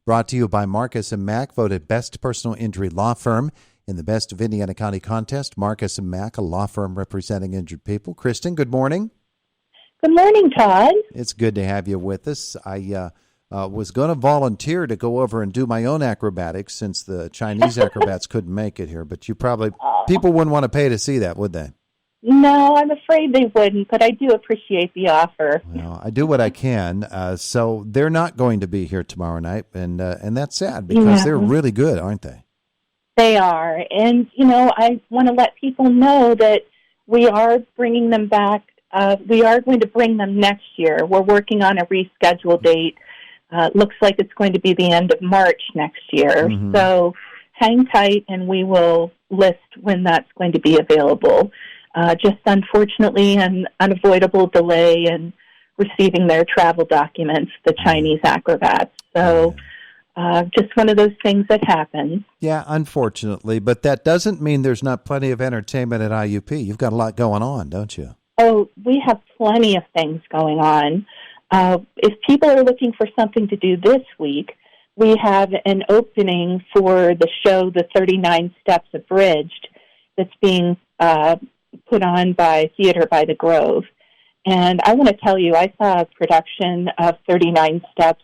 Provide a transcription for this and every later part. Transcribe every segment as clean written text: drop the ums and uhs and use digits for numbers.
Brought to you by Marcus & Mack, voted best personal injury law firm in the Best of Indiana County contest. Marcus & Mack, a law firm representing injured people. Kristen, good morning. Good morning, Todd. It's good to have you with us. I was going to volunteer to go over and do my own acrobatics since the Chinese acrobats couldn't make it here, but people wouldn't want to pay to see that, would they? No, I'm afraid they wouldn't, but I do appreciate the offer. Well, I do what I can. So they're not going to be here tomorrow night, and that's sad because they're really good, aren't they? They are. And, I want to let people know that we are bringing them back. We are going to bring them next year. We're working on a reschedule date. Looks like it's going to be the end of March next year. Mm-hmm. So hang tight, and we will list when that's going to be available. Just unfortunately an unavoidable delay in receiving their travel documents, the Chinese acrobats. So just one of those things that happen. Yeah, unfortunately. But that doesn't mean there's not plenty of entertainment at IUP. You've got a lot going on, don't you? Oh, we have plenty of things going on. If people are looking for something to do this week, we have an opening for the show, The 39 Steps Abridged, that's being put on by Theater by the Grove. And I want to tell you, I saw a production of 39 Steps,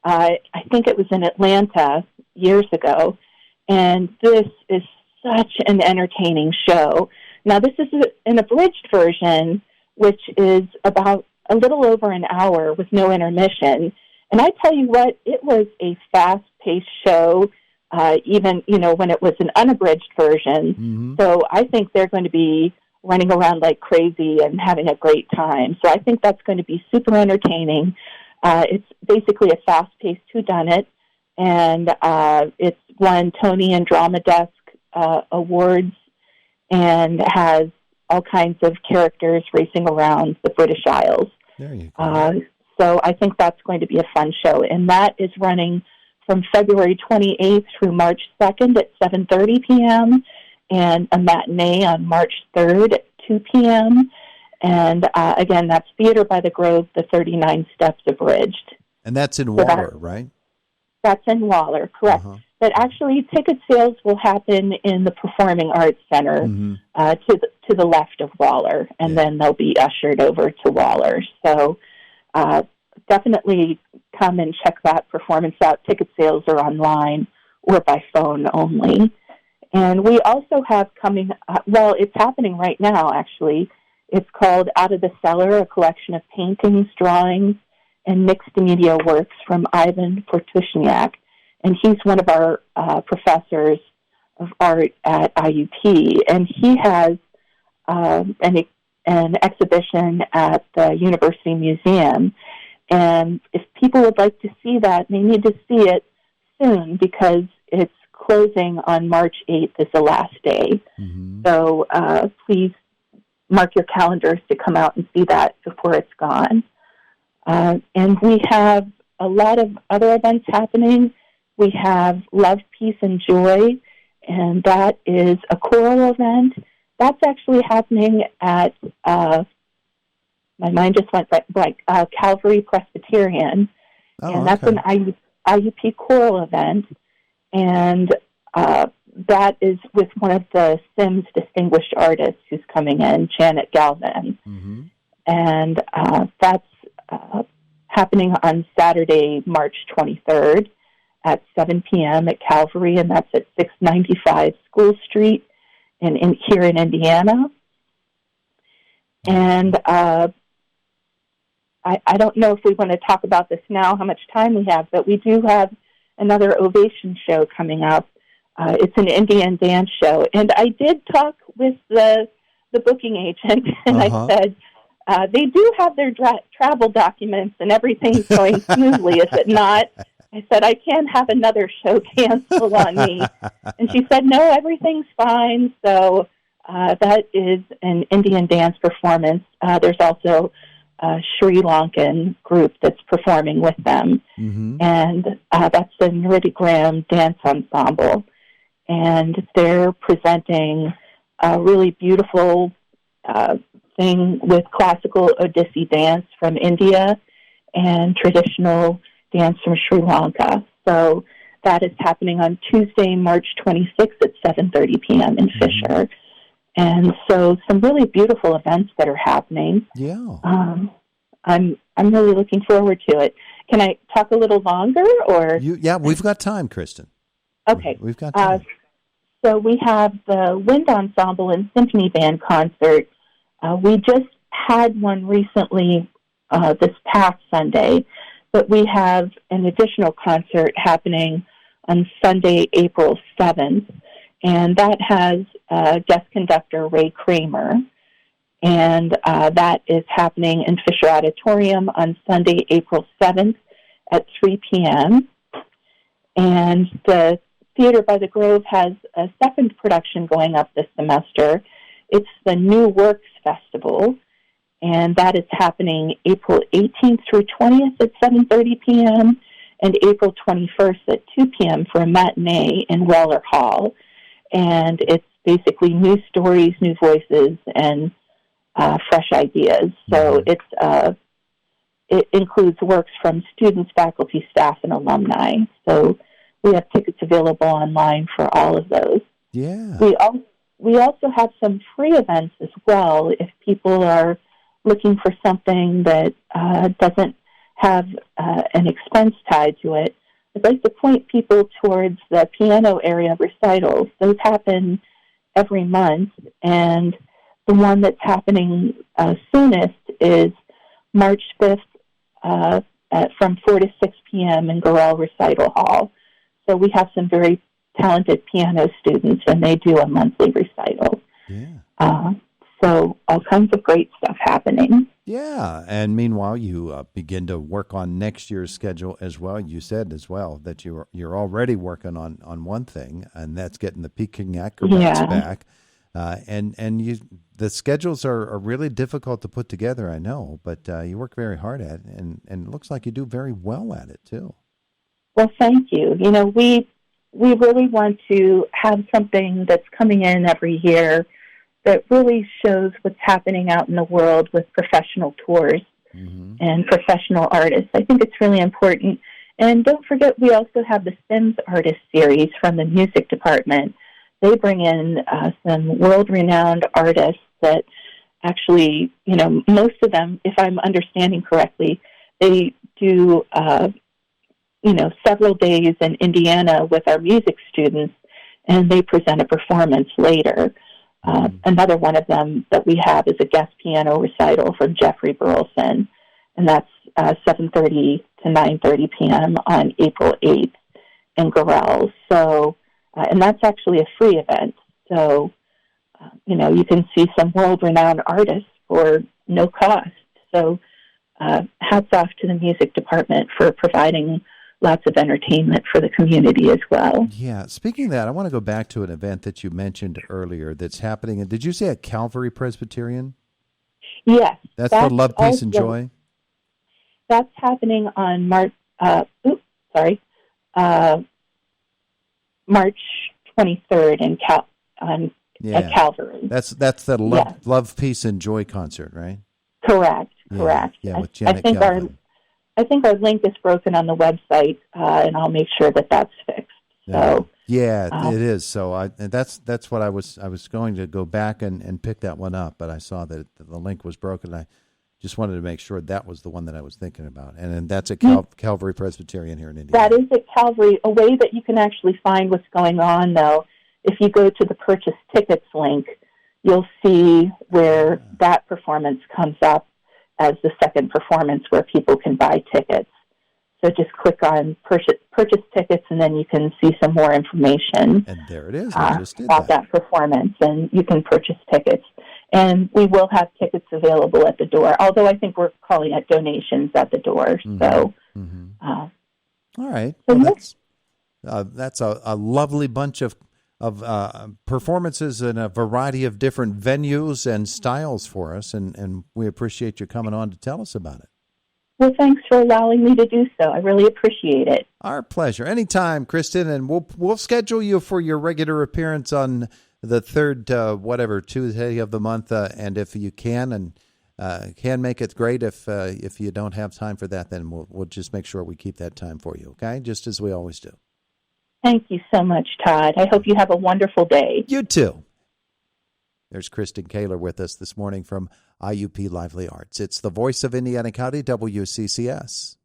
I think it was in Atlanta years ago, and this is such an entertaining show. Now, this is an abridged version, which is about a little over an hour with no intermission. And I tell you what, it was a fast-paced show, even, when it was an unabridged version. Mm-hmm. So I think they're going to be running around like crazy and having a great time. So I think that's going to be super entertaining. It's basically a fast-paced whodunit, and it's won Tony and Drama Desk awards and has all kinds of characters racing around the British Isles. There you go. So I think that's going to be a fun show. And that is running from February 28th through March 2nd at 7:30 p.m., and a matinee on March 3rd at 2 p.m., and again, that's Theater by the Grove, The 39 Steps Abridged. And that's in Waller, right? That's in Waller, correct. Uh-huh. But actually, ticket sales will happen in the Performing Arts Center to the left of Waller, and then they'll be ushered over to Waller. So definitely come and check that performance out. Ticket sales are online or by phone only. And we also have coming, it's happening right now, actually. It's called Out of the Cellar, a collection of paintings, drawings, and mixed media works from Ivan Fortushniak. And he's one of our professors of art at IUP. And he has an exhibition at the University Museum. And if people would like to see that, they need to see it soon because it's closing on March 8th is the last day. Mm-hmm. So please mark your calendars to come out and see that before it's gone. And we have a lot of other events happening. We have Love, Peace, and Joy, and that is a choral event. That's actually happening at, my mind just went blank, Calvary Presbyterian. And that's an IUP choral event. And that is with one of the Sims distinguished artists who's coming in, Janet Galvin. Mm-hmm. And that's happening on Saturday, March 23rd at 7 p.m. at Calvary, and that's at 695 School Street here in Indiana. And I don't know if we want to talk about this now, how much time we have, but we do have another Ovation show coming up. It's an Indian dance show. And I did talk with the booking agent, and I said, they do have their travel documents and everything's going smoothly, is it not? I said, I can't have another show canceled on me. And she said, no, everything's fine. So that is an Indian dance performance. There's also a Sri Lankan group that's performing with them. Mm-hmm. And that's the Nritigram Dance Ensemble. And they're presenting a really beautiful thing with classical Odissi dance from India and traditional dance from Sri Lanka. So that is happening on Tuesday, March 26th at 7:30 p.m. in Fisher. And so some really beautiful events that are happening. Yeah. I'm really looking forward to it. Can I talk a little longer, or? Yeah, we've got time, Kristen. Okay. We've got time. So we have the Wind Ensemble and Symphony Band concert. We just had one recently this past Sunday, but we have an additional concert happening on Sunday, April 7th, and that has guest conductor Ray Kramer, and that is happening in Fisher Auditorium on Sunday, April 7th at 3 p.m., and the Theater by the Grove has a second production going up this semester. It's the New Works Festival, and that is happening April 18th through 20th at 7:30 p.m. and April 21st at 2 p.m. for a matinee in Weller Hall. And it's basically new stories, new voices, and fresh ideas. So it includes works from students, faculty, staff, and alumni. So we have tickets available online for all of those. Yeah. We also have some free events as well if people are looking for something that doesn't have an expense tied to it. I'd like to point people towards the piano area recitals. Those happen every month, and the one that's happening soonest is March 5th from 4 to 6 p.m. in Gorell Recital Hall. So we have some very talented piano students, and they do a monthly recital. Yeah. So all kinds of great stuff happening. Yeah, and meanwhile, you begin to work on next year's schedule as well. You said as well that you're already working on one thing, and that's getting the Peking Acrobats back. And the schedules are really difficult to put together, I know, but you work very hard at it, and it looks like you do very well at it too. Well, thank you. You know, we really want to have something that's coming in every year that really shows what's happening out in the world with professional tours and professional artists. I think it's really important. And don't forget, we also have the Sims Artist Series from the music department. They bring in some world-renowned artists that actually, you know, most of them, if I'm understanding correctly, they do several days in Indiana with our music students, and they present a performance later. Another one of them that we have is a guest piano recital from Jeffrey Burleson, and that's 7:30 to 9:30 p.m. on April 8th in Gorell. So, and that's actually a free event. So, you can see some world-renowned artists for no cost. So, hats off to the music department for providing lots of entertainment for the community as well. Yeah. Speaking of that, I want to go back to an event that you mentioned earlier that's happening. Did you say at Calvary Presbyterian? Yes. That's for Love, Peace, and Joy? That's happening on March 23rd at Calvary. That's the Love, Peace, and Joy concert, right? Correct. Yeah, with Janet Calvin. I think our link is broken on the website, and I'll make sure that that's fixed. So it is. So that's what I was going to go back and pick that one up, but I saw that the link was broken. I just wanted to make sure that was the one that I was thinking about, and that's at Calvary Presbyterian here in Indiana. That is at Calvary. A way that you can actually find what's going on, though, if you go to the purchase tickets link, you'll see where that performance comes up as the second performance where people can buy tickets. So just click on purchase tickets, and then you can see some more information. And there it is. I just did about that performance, and you can purchase tickets. And we will have tickets available at the door, although I think we're calling it donations at the door. So, all right. Well, that's a lovely bunch of performances in a variety of different venues and styles for us, and we appreciate you coming on to tell us about it. Well, thanks for allowing me to do so. I really appreciate it. Our pleasure. Anytime, Kristen, and we'll schedule you for your regular appearance on the third Tuesday of the month, and if you can, and can make it great. If you don't have time for that, then we'll just make sure we keep that time for you, okay? Just as we always do. Thank you so much, Todd. I hope you have a wonderful day. You too. There's Kristen Koehler with us this morning from IUP Lively Arts. It's the voice of Indiana County, WCCS.